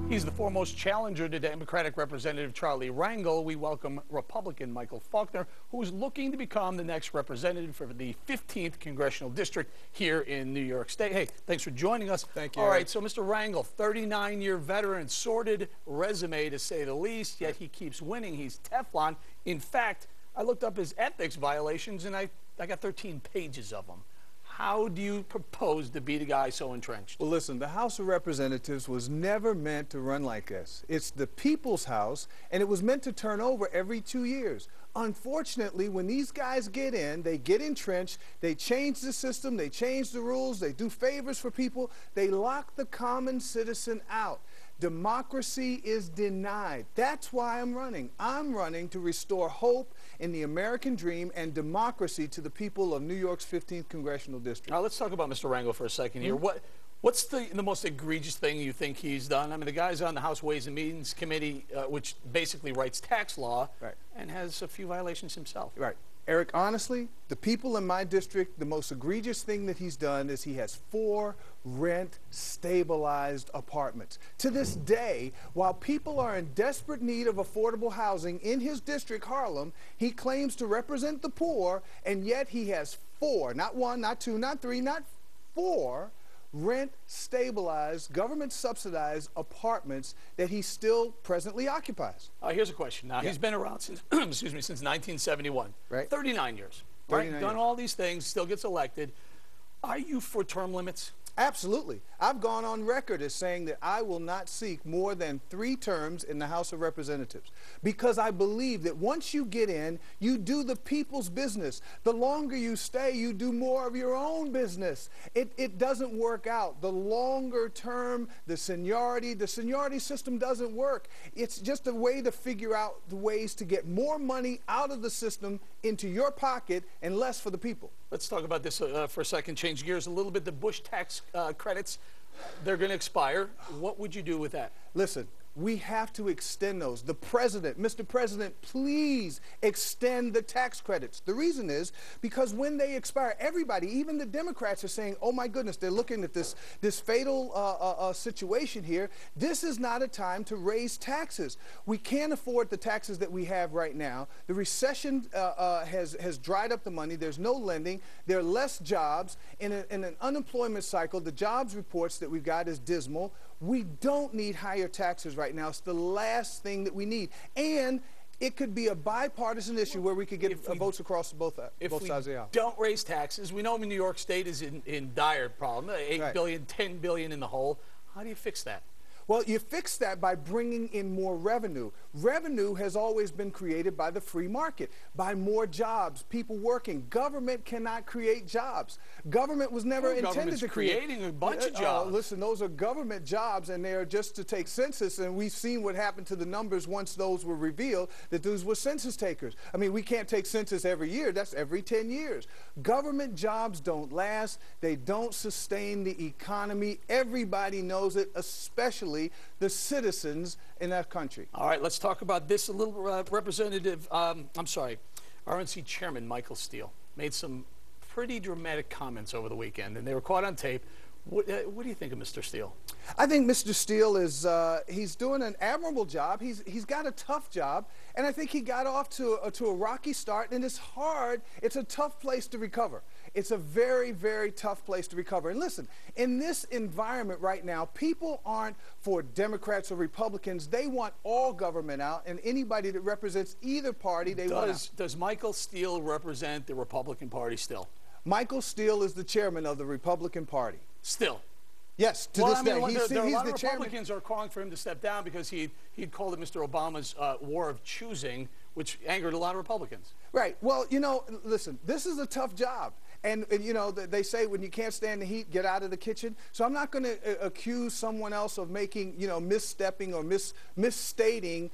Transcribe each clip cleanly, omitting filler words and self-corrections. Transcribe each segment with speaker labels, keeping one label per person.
Speaker 1: He's the foremost challenger to Democratic Representative Charlie Rangel. We welcome Republican Michel Faulkner, who is looking to become the next representative for the 15th Congressional District here in New York State. Hey, thanks for joining us.
Speaker 2: Thank you.
Speaker 1: All right, so Mr. Rangel, 39-year veteran, sordid resume to say the least, yet he keeps winning. He's Teflon. In fact, I looked up his ethics violations, and I got 13 pages of them. How do you propose to beat a guy so entrenched?
Speaker 2: Well, listen, the House of Representatives was never meant to run like this. It's the people's house, and it was meant to turn over every 2 years. Unfortunately, when these guys get in, they get entrenched, they change the system, they change the rules, they do favors for people, they lock the common citizen out. Democracy is denied. That's why I'm running. I'm running to restore hope in the American dream and democracy to the people of New York's 15th Congressional District.
Speaker 1: Now, let's talk about Mr. Rangel for a second here. What's the most egregious thing you think he's done? I mean, the guy's on the House Ways and Means Committee, which basically writes tax law, and has a few violations himself.
Speaker 2: Right. Eric, honestly, the people in my district, the most egregious thing that he's done is he has 4 rent-stabilized apartments. To this day, while people are in desperate need of affordable housing in his district, Harlem, he claims to represent the poor, and yet he has 4, not 1, not 2, not 3, not 4 rent-stabilized, government-subsidized apartments that he still presently occupies.
Speaker 1: Here's a question. Now, he's been around since, excuse me, since 1971.
Speaker 2: Right.
Speaker 1: 39 years.
Speaker 2: 39
Speaker 1: right? Done
Speaker 2: years.
Speaker 1: all these things, still gets elected. Are you for term limits?
Speaker 2: Absolutely. I've gone on record as saying that I will not seek more than 3 terms in the House of Representatives because I believe that once you get in, you do the people's business. The longer you stay, you do more of your own business. It doesn't work out. The longer term, the seniority system doesn't work. It's just a way to figure out the ways to get more money out of the system into your pocket and less for the people.
Speaker 1: Let's talk about this for a second. Change gears a little bit. The Bush tax credits, they're going to expire. What would you do with that?
Speaker 2: Listen, we have to extend those. The president, Mr. President, please extend the tax credits. The reason is because when they expire, everybody, even the Democrats, are saying, oh my goodness, they're looking at this fatal situation here. This is not a time to raise taxes. We can't afford the taxes that we have right now. The recession has dried up the money. There's no lending. There are less jobs. In an unemployment cycle, the jobs reports that we've got is dismal. We don't need higher taxes right now. It's the last thing that we need. And it could be a bipartisan issue where we could get votes across both sides of the aisle.
Speaker 1: If we don't raise taxes, we know New York State is in dire problem, 8 billion, 10 billion in the hole. How do you fix that?
Speaker 2: Well, you fix that by bringing in more revenue. Revenue has always been created by the free market, by more jobs, people working. Government cannot create jobs. Government was never intended to create.
Speaker 1: Creating a bunch of jobs.
Speaker 2: Listen, those are government jobs, and they are just to take census, and we've seen what happened to the numbers once those were revealed, that those were census takers. I mean, we can't take census every year. That's every 10 years. Government jobs don't last. They don't sustain the economy. Everybody knows it, especially the citizens in that country.
Speaker 1: All right, let's talk about this a little. RNC Chairman Michael Steele made some pretty dramatic comments over the weekend, and they were caught on tape. What do you think of Mr. Steele?
Speaker 2: I think Mr. Steele is he's doing an admirable job. He's got a tough job, and I think he got off to a rocky start, and it's hard. It's a tough place to recover. It's a very, very tough place to recover. And listen, in this environment right now, people aren't for Democrats or Republicans. They want all government out, and anybody that represents either party, they want out.
Speaker 1: Does Michael Steele represent the Republican Party still?
Speaker 2: Michael Steele is the chairman of the Republican Party.
Speaker 1: Still?
Speaker 2: Yes, to this day.
Speaker 1: He's a lot of
Speaker 2: the chairman.
Speaker 1: Republicans are calling for him to step down because he'd called it Mr. Obama's war of choosing, which angered a lot of Republicans.
Speaker 2: Right. Well, you know, listen, this is a tough job. And you know, they say when you can't stand the heat, get out of the kitchen. So I'm not going to accuse someone else of making, you know, misstepping or misstating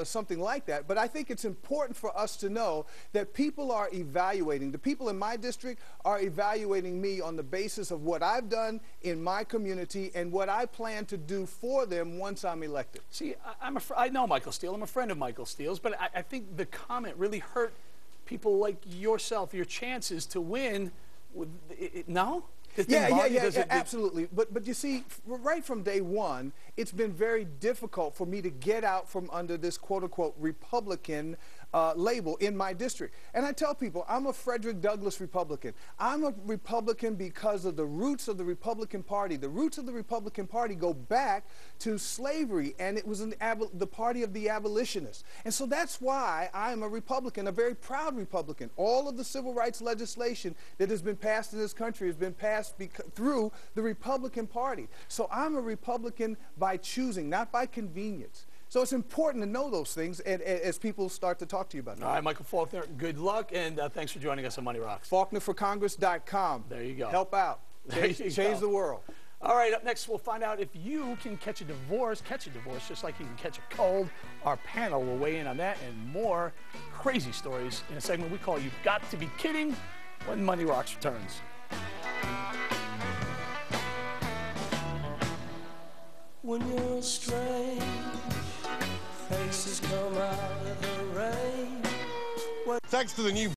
Speaker 2: something like that. But I think it's important for us to know that people are evaluating. The people in my district are evaluating me on the basis of what I've done in my community and what I plan to do for them once I'm elected.
Speaker 1: See, I know Michael Steele. I'm a friend of Michael Steele's, but I think the comment really hurt people like yourself, your chances to win. No? The thing about you, does it-
Speaker 2: absolutely. But you see, right from day one, it's been very difficult for me to get out from under this quote-unquote Republican label in my district. And I tell people, I'm a Frederick Douglass Republican. I'm a Republican because of the roots of the Republican Party. The roots of the Republican Party go back to slavery, and it was the party of the abolitionists. And so that's why I'm a Republican, a very proud Republican. All of the civil rights legislation that has been passed in this country has been passed through the Republican Party. So I'm a Republican by choosing, not by convenience. So it's important to know those things as people start to talk to you about that.
Speaker 1: All right, Michael Faulkner, good luck, and thanks for joining us on Money Rocks.
Speaker 2: FaulknerforCongress.com.
Speaker 1: There you go.
Speaker 2: Help out. Change the world.
Speaker 1: All right, up next, we'll find out if you can catch a divorce just like you can catch a cold. Our panel will weigh in on that and more crazy stories in a segment we call You've Got to Be Kidding, when Money Rocks returns.
Speaker 3: When you're strange, faces come out of the rain.
Speaker 4: Thanks to the new